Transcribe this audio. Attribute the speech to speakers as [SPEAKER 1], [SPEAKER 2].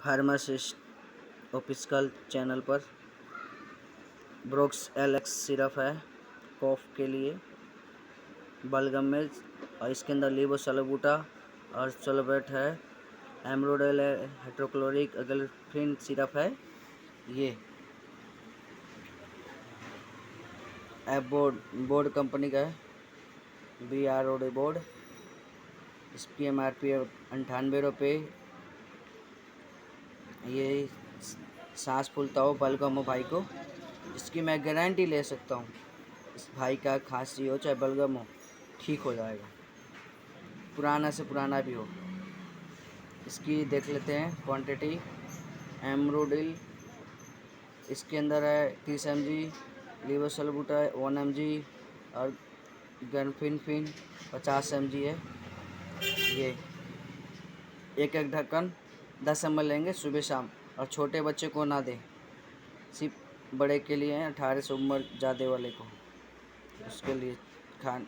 [SPEAKER 1] Pharmacist official channel पर। ब्रोक्स LX syrup है कॉफ के लिए बलगम में, और इसके अंदर लीवोसल्बूटा और सोलवेट है। एमरोडेल हाइड्रोक्लोरिक अगलफिन सिरप है। ये बोर्ड कंपनी का है, BROD बोर्ड। इसकी MRP है 98 रुपये। ये सांस फूलता हो, बलगम हो भाई को, इसकी मैं गारंटी ले सकता हूँ। इस भाई का खांसी हो चाहे बलगम हो, ठीक हो जाएगा, पुराना से पुराना भी हो। इसकी देख लेते हैं क्वांटिटी। एमरोडिल इसके अंदर है 30 mg, लीवोसल्बूटा 1 mg और गनफिन 50 mg है। ये एक ढक्कन 10 ml लेंगे सुबह शाम, और छोटे बच्चे को ना दें, सिर्फ बड़े के लिए हैं, 18 से उम्र ज़्यादा वाले को, उसके लिए खान